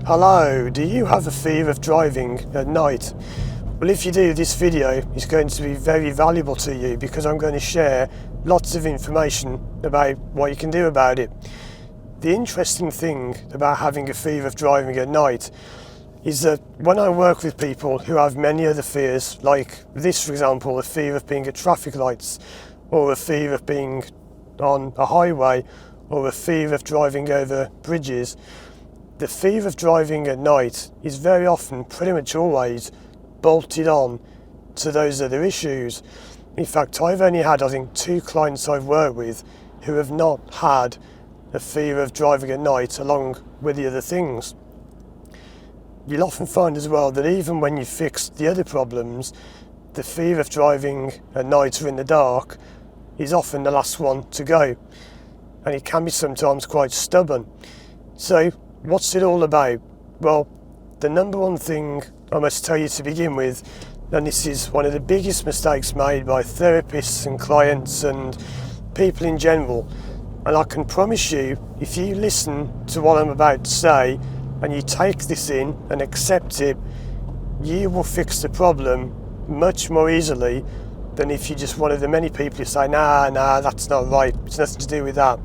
Hello, do you have a fear of driving at night? Well, if you do, this video is going to be very valuable to you because I'm going to share lots of information about what you can do about it. The interesting thing about having a fear of driving at night is that when I work with people who have many other fears, like this for example, a fear of being at traffic lights, or a fear of being on a highway, or a fear of driving over bridges, the fear of driving at night is very often, pretty much always, bolted on to those other issues. In fact, I've only had, I think, 2 clients I've worked with who have not had a fear of driving at night along with the other things. You'll often find as well that even when you fix the other problems, the fear of driving at night or in the dark is often the last one to go. And it can be sometimes quite stubborn. So, what's it all about? Well, the number one thing I must tell you to begin with, and this is one of the biggest mistakes made by therapists and clients and people in general, and I can promise you, if you listen to what I'm about to say and you take this in and accept it, you will fix the problem much more easily than if you're just one of the many people who say, nah, that's not right, it's nothing to do with that.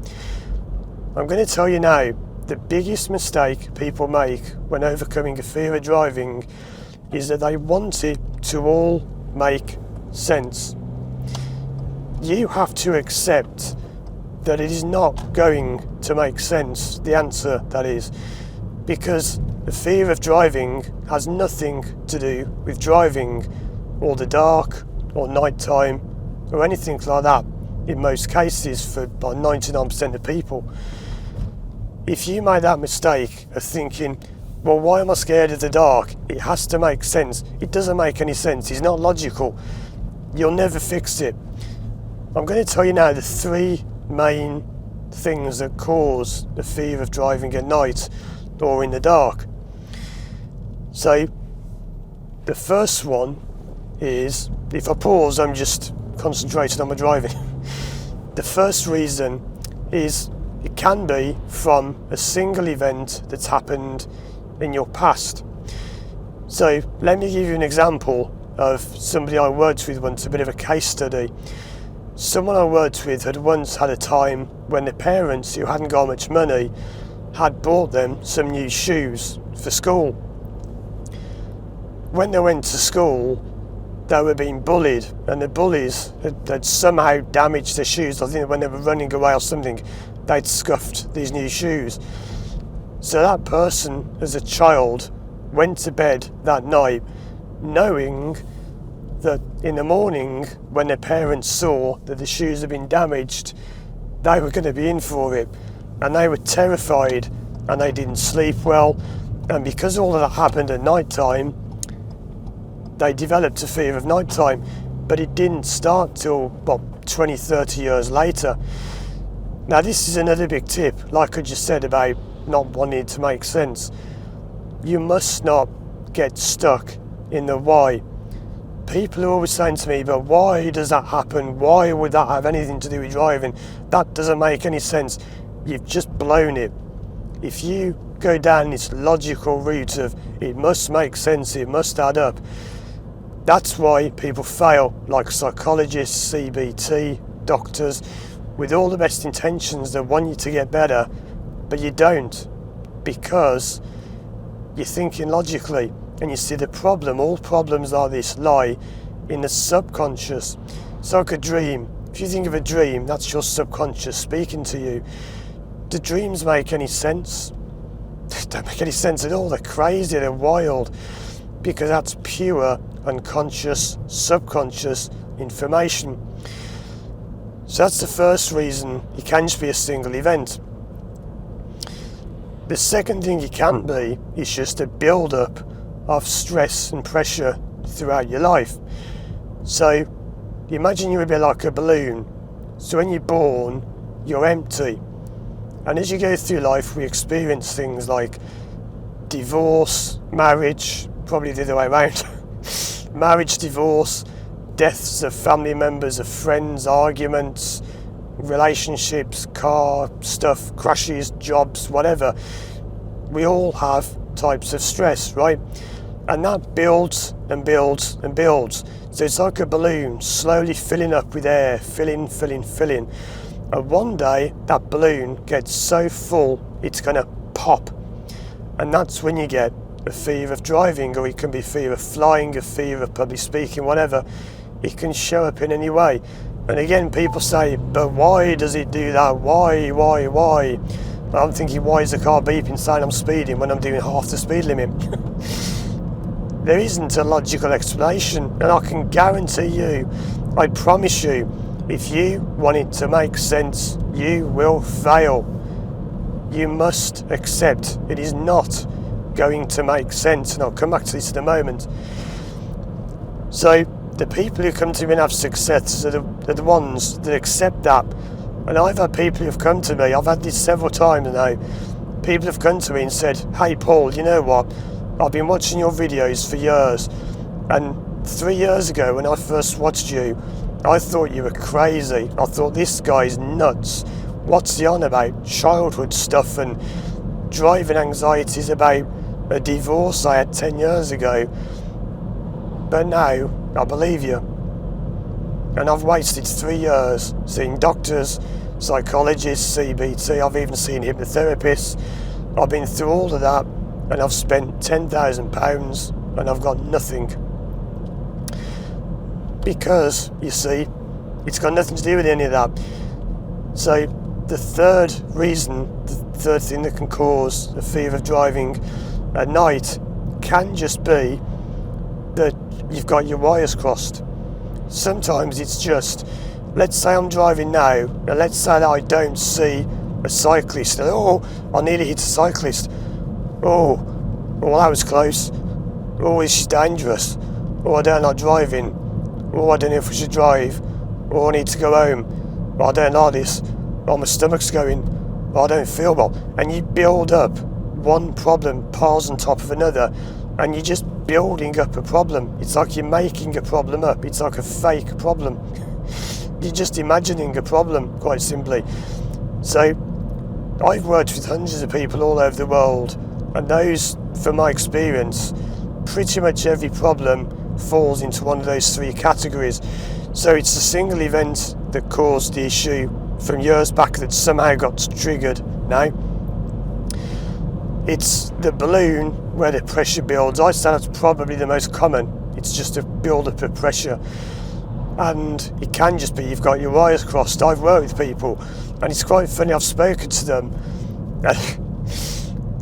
I'm going to tell you now, the biggest mistake people make when overcoming a fear of driving is that they want it to all make sense. You have to accept that it is not going to make sense, the answer that is, because the fear of driving has nothing to do with driving or the dark or nighttime or anything like that in most cases for about 99% of people. If you made that mistake of thinking, well, why am I scared of the dark? It has to make sense. It doesn't make any sense. It's not logical. You'll never fix it. I'm going to tell you now the 3 main things that cause the fear of driving at night or in the dark. So, the first one is, if I pause, I'm just concentrating on my driving. The first reason is it can be from a single event that's happened in your past. So let me give you an example of somebody I worked with once, a bit of a case study. Someone I worked with had once had a time when their parents, who hadn't got much money, had bought them some new shoes for school. When they went to school, they were being bullied, and the bullies had somehow damaged their shoes. I think when they were running away or something, they'd scuffed these new shoes. So that person, as a child, went to bed that night knowing that in the morning, when their parents saw that the shoes had been damaged, they were going to be in for it. And they were terrified, and they didn't sleep well. And because all of that happened at night time, they developed a fear of nighttime. But it didn't start till, 20, 30 years later. Now this is another big tip, like I just said about not wanting it to make sense. You must not get stuck in the why. People are always saying to me, but why does that happen? Why would that have anything to do with driving? That doesn't make any sense. You've just blown it. If you go down this logical route of it must make sense, it must add up, that's why people fail, like psychologists, CBT, doctors, with all the best intentions that want you to get better, but you don't, because you're thinking logically. And you see the problem, all problems like this lie in the subconscious. It's like a dream. If you think of a dream, that's your subconscious speaking to you. Do dreams make any sense? They don't make any sense at all. They're crazy, they're wild, because that's pure unconscious, subconscious information. So that's the first reason it can just be a single event. The second thing it can be is just a build-up of stress and pressure throughout your life. So imagine you're a bit like a balloon. So when you're born, you're empty. And as you go through life, we experience things like divorce, marriage, probably the other way around, marriage, divorce, deaths of family members, of friends, arguments, relationships, car stuff, crashes, jobs, whatever. We all have types of stress, right? And that builds and builds and builds. So it's like a balloon slowly filling up with air, filling. And one day that balloon gets so full, it's gonna pop. And that's when you get a fear of driving, or it can be fear of flying, a fear of public speaking, whatever. It can show up in any way. And again, people say, but why does it do that? Why? And I'm thinking, why is the car beeping saying I'm speeding when I'm doing half the speed limit? There isn't a logical explanation, and I can guarantee you, I promise you, if you want it to make sense, you will fail. You must accept it is not going to make sense, and I'll come back to this in a moment. So the people who come to me and have success are the ones that accept that. And I've had people who've come to me, I've had this several times now, people have come to me and said, hey Paul, you know what, I've been watching your videos for years, and 3 years ago when I first watched you, I thought you were crazy. I thought, this guy's nuts. What's he on about? Childhood stuff and driving anxieties about a divorce I had 10 years ago. But now, I believe you. And I've wasted 3 years seeing doctors, psychologists, CBT, I've even seen hypnotherapists. I've been through all of that, and I've spent £10,000 and I've got nothing. Because, you see, it's got nothing to do with any of that. So the third reason, the third thing that can cause a fear of driving at night can just be that you've got your wires crossed. Sometimes it's just, let's say I'm driving now, and let's say that I don't see a cyclist. Oh, I nearly hit a cyclist. Oh, well, that was close. Oh, is she dangerous? Oh, I don't like driving. Oh, I don't know if we should drive. Oh, I need to go home. Oh, I don't like this. Oh, my stomach's going. Oh, I don't feel well. And you build up one problem piles on top of another, and you're just building up a problem. It's like you're making a problem up. It's like a fake problem. You're just imagining a problem, quite simply. So I've worked with hundreds of people all over the world, and those, from my experience, pretty much every problem falls into one of those three categories. So it's a single event that caused the issue from years back that somehow got triggered now. It's the balloon where the pressure builds. I say that's probably the most common. It's just a build-up of pressure. And it can just be you've got your wires crossed. I've worked with people, and it's quite funny, I've spoken to them.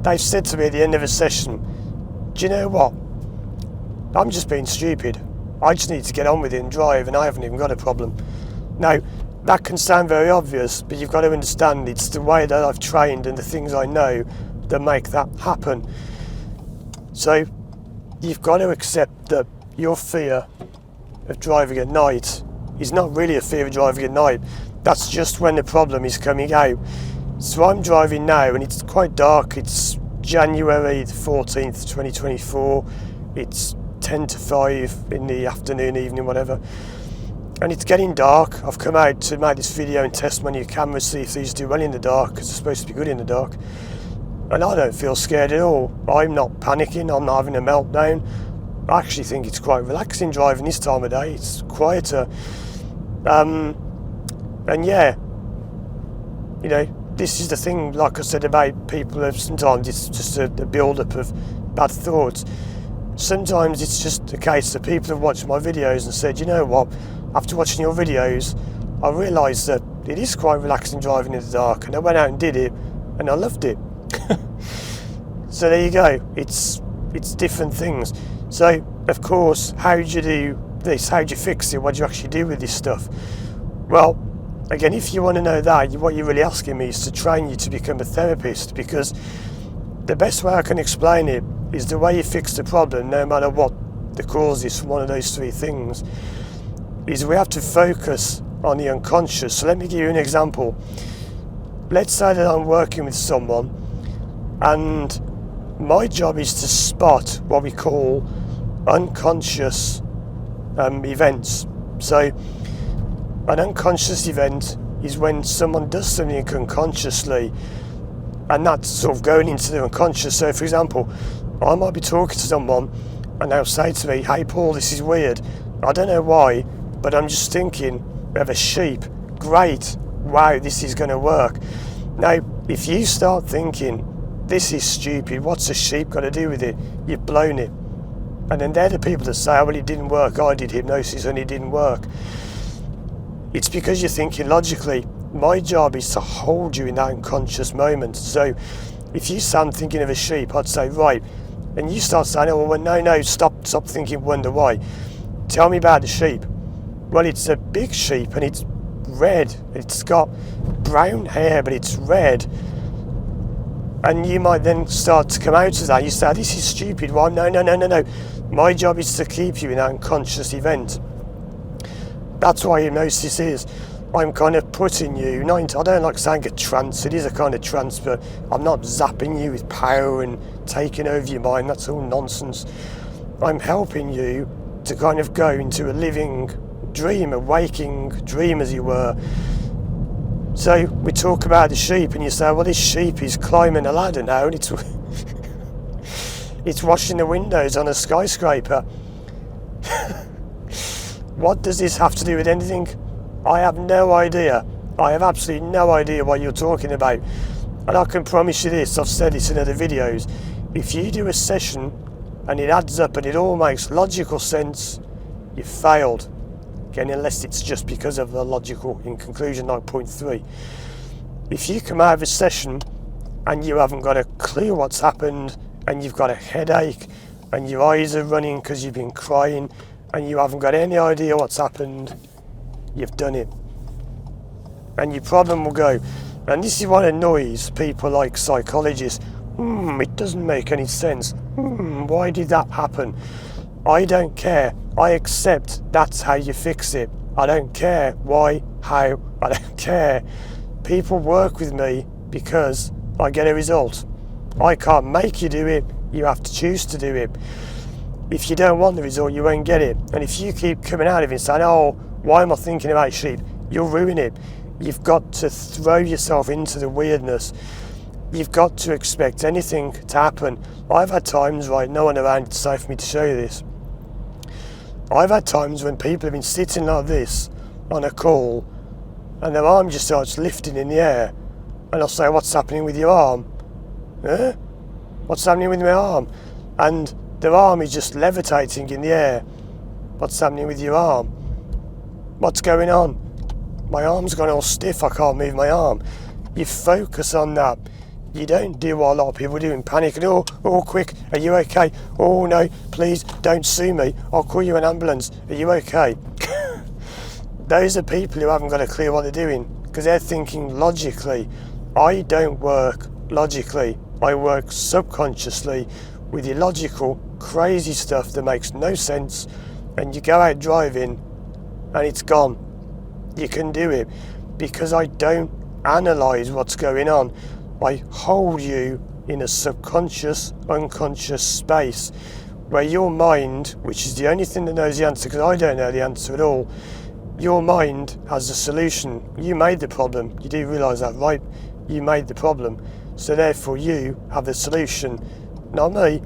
They've said to me at the end of a session, do you know what? I'm just being stupid. I just need to get on with it and drive, and I haven't even got a problem. Now, that can sound very obvious, but you've got to understand it's the way that I've trained and the things I know that make that happen. So you've got to accept that your fear of driving at night is not really a fear of driving at night. That's just when the problem is coming out. So I'm driving now, and it's quite dark. It's January the 14th, 2024. It's 10 to 5 in the afternoon, evening, whatever. And it's getting dark. I've come out to make this video and test my new camera, see if these do well in the dark, because they're supposed to be good in the dark. And I don't feel scared at all. I'm not panicking, I'm not having a meltdown. I actually think it's quite relaxing driving this time of day. It's quieter. And yeah, you know, this is the thing, like I said, about people of sometimes it's just a build-up of bad thoughts. Sometimes it's just a case that people have watched my videos and said, you know what, after watching your videos, I realised that it is quite relaxing driving in the dark, and I went out and did it, and I loved it. So there you go, it's different things. So, of course, how do you do this? How do you fix it? What do you actually do with this stuff? Well, again, if you want to know that, what you're really asking me is to train you to become a therapist, because the best way I can explain it is the way you fix the problem, no matter what the cause is from one of those three things, is we have to focus on the unconscious. So let me give you an example. Let's say that I'm working with someone, and my job is to spot what we call unconscious events. So an unconscious event is when someone does something unconsciously, and that's sort of going into the unconscious. So for example, I might be talking to someone and they'll say to me, hey Paul, this is weird. I don't know why, but I'm just thinking of a sheep. Great, wow, this is going to work. Now, if you start thinking, this is stupid, what's a sheep got to do with it? You've blown it. And then they're the people that say, oh, well, it didn't work. I did hypnosis and it didn't work. It's because you're thinking logically. My job is to hold you in that unconscious moment. So if you say I'm thinking of a sheep, I'd say, right. And you start saying, oh, well, no, stop thinking, wonder why. Tell me about the sheep. Well, it's a big sheep and it's red. It's got brown hair, but it's red. And you might then start to come out of that. You say, this is stupid. Well, no. My job is to keep you in that unconscious event. That's why hypnosis is. I'm kind of putting you, I don't like saying a trance, it is a kind of trance, but I'm not zapping you with power and taking over your mind, that's all nonsense. I'm helping you to kind of go into a living dream, a waking dream as you were. So we talk about the sheep and you say, well, this sheep is climbing a ladder now and it's washing the windows on a skyscraper. What does this have to do with anything? I have no idea. I have absolutely no idea what you're talking about. And I can promise you this, I've said this in other videos, if you do a session and it adds up and it all makes logical sense, you've failed. Again, unless it's just because of the logical in conclusion, like point 3. If you come out of a session and you haven't got a clue what's happened and you've got a headache and your eyes are running because you've been crying and you haven't got any idea what's happened, you've done it. And your problem will go. And this is what annoys people like psychologists. It doesn't make any sense. Why did that happen? I don't care. I accept that's how you fix it. I don't care why, how, I don't care. People work with me because I get a result. I can't make you do it. You have to choose to do it. If you don't want the result, you won't get it. And if you keep coming out of it and saying, oh, why am I thinking about sheep? You'll ruin it. You've got to throw yourself into the weirdness. You've got to expect anything to happen. I've had times, right, no one around, it's safe for me to show you this. I've had times when people have been sitting like this on a call and their arm just starts lifting in the air. And I'll say, what's happening with your arm? Huh? What's happening with my arm? And their arm is just levitating in the air. What's happening with your arm? What's going on? My arm's gone all stiff, I can't move my arm. You focus on that. You don't do what a lot of people do in panic and oh quick, are you okay? Oh no, please don't sue me, I'll call you an ambulance, are you okay? Those are people who haven't got a clue what they're doing because they're thinking logically. I don't work logically, I work subconsciously with illogical, crazy stuff that makes no sense, and you go out driving and it's gone. You can do it because I don't analyse what's going on. I hold you in a subconscious, unconscious space where your mind, which is the only thing that knows the answer, because I don't know the answer at all, your mind has a solution. You made the problem. You do realise that, right? You made the problem. So therefore you have the solution. Not me.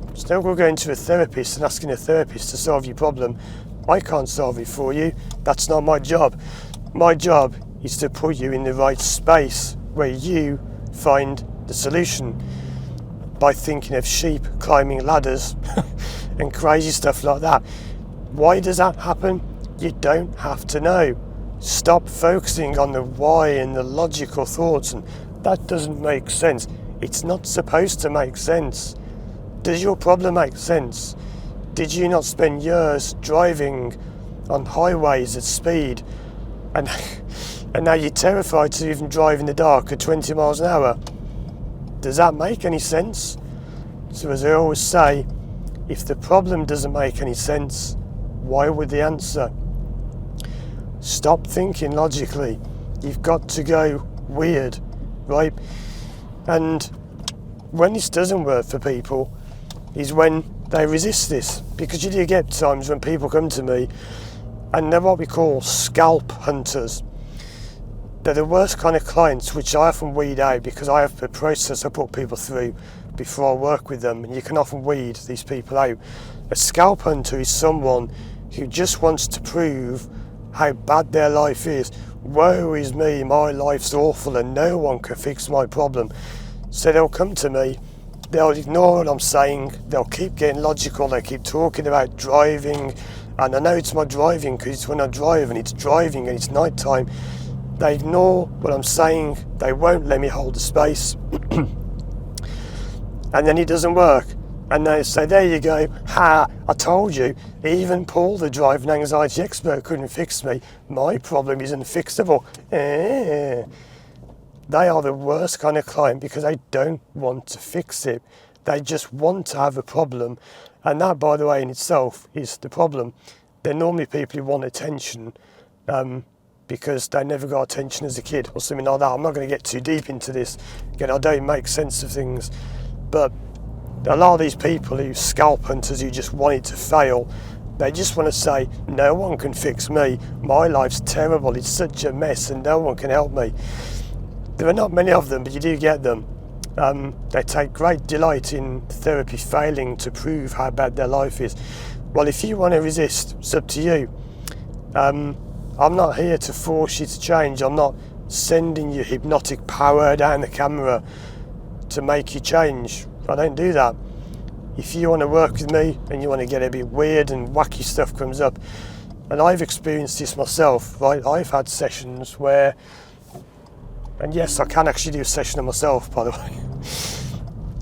It's no good going to a therapist and asking a therapist to solve your problem. I can't solve it for you. That's not my job. My job is to put you in the right space where you find the solution by thinking of sheep climbing ladders and crazy stuff like that. Why does that happen? You don't have to know. Stop focusing on the why and the logical thoughts, and that doesn't make sense. It's not supposed to make sense. Does your problem make sense? Did you not spend years driving on highways at speed and now you're terrified to even drive in the dark at 20 miles an hour? Does that make any sense? So as I always say, if the problem doesn't make any sense, why would the answer? Stop thinking logically. You've got to go weird, right? And when this doesn't work for people is when they resist this, because you do get times when people come to me and they're what we call scalp hunters. They're the worst kind of clients, which I often weed out because I have a process I put people through before I work with them, and you can often weed these people out. A scalp hunter is someone who just wants to prove how bad their life is. Woe is me, my life's awful and no one can fix my problem. So they'll come to me, they'll ignore what I'm saying, they'll keep getting logical, they keep talking about driving, and I know it's my driving because it's when I drive and it's driving and it's night time. They ignore what I'm saying, they won't let me hold the space, and then it doesn't work. And they say, there you go, ha, I told you, even Paul, the driving anxiety expert, couldn't fix me. My problem isn't fixable. They are the worst kind of client because they don't want to fix it. They just want to have a problem. And that, by the way, in itself is the problem. They're normally people who want attention because they never got attention as a kid or something like that. I'm not going to get too deep into this. Again, I don't make sense of things. But a lot of these people who scalp hunters who just want it to fail, they just want to say, no one can fix me. My life's terrible. It's such a mess and no one can help me. There are not many of them, but you do get them. They take great delight in therapy failing to prove how bad their life is. Well, if you want to resist, it's up to you. I'm not here to force you to change. I'm not sending you hypnotic power down the camera to make you change. I don't do that. If you want to work with me and you want to get a bit weird and wacky stuff comes up, and I've experienced this myself, right? I've had sessions where, and yes, I can actually do a session on myself, by the way.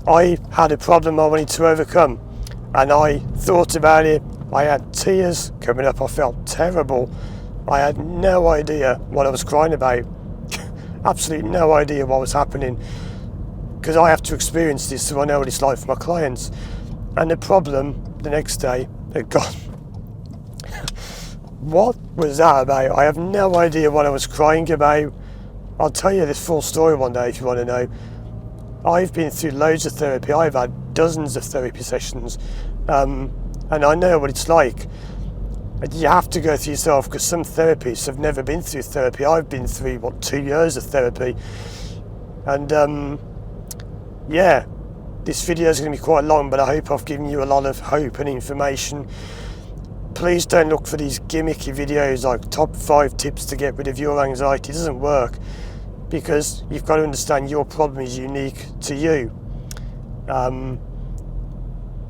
I had a problem I wanted to overcome, and I thought about it. I had tears coming up. I felt terrible. I had no idea what I was crying about. Absolutely no idea what was happening. Because I have to experience this so I know what it's like for my clients. And the problem the next day had gone. What was that about? I have no idea what I was crying about. I'll tell you this full story one day if you want to know. I've been through loads of therapy. I've had dozens of therapy sessions. And I know what it's like. You have to go through yourself because some therapists have never been through therapy. I've been through, 2 years of therapy. And yeah, this video is going to be quite long, but I hope I've given you a lot of hope and information. Please don't look for these gimmicky videos like top 5 tips to get rid of your anxiety. It doesn't work because you've got to understand your problem is unique to you.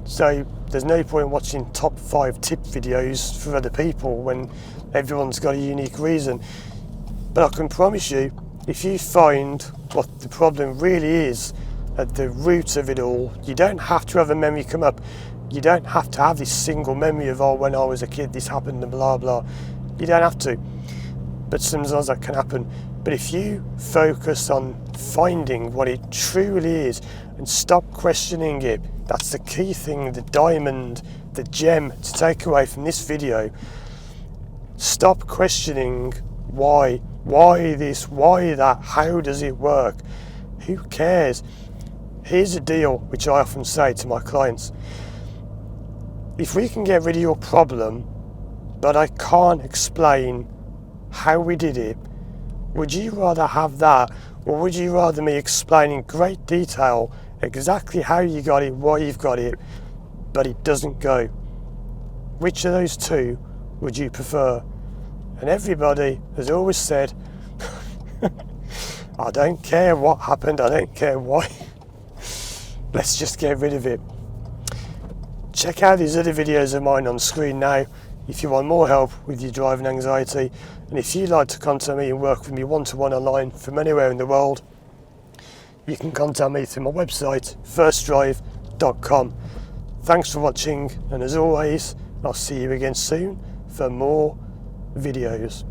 So there's no point watching top 5 tip videos for other people when everyone's got a unique reason. But I can promise you, if you find what the problem really is at the root of it all, you don't have to have a memory come up. You don't have to have this single memory of, oh, when I was a kid this happened and blah blah. You don't have to, but sometimes that can happen. But if you focus on finding what it truly is and stop questioning it, that's the key thing, the diamond, the gem to take away from this video. Stop questioning why this, why that, how does it work? Who cares? Here's a deal which I often say to my clients. If we can get rid of your problem, but I can't explain how we did it, would you rather have that, or would you rather me explain in great detail exactly how you got it, why you've got it, but it doesn't go? Which of those two would you prefer? And everybody has always said, I don't care what happened, I don't care why. Let's just get rid of it. Check out these other videos of mine on screen now if you want more help with your driving anxiety. And if you'd like to contact me and work with me one-to-one online from anywhere in the world, you can contact me through my website, firstdrive.com. Thanks for watching, and as always, I'll see you again soon for more videos.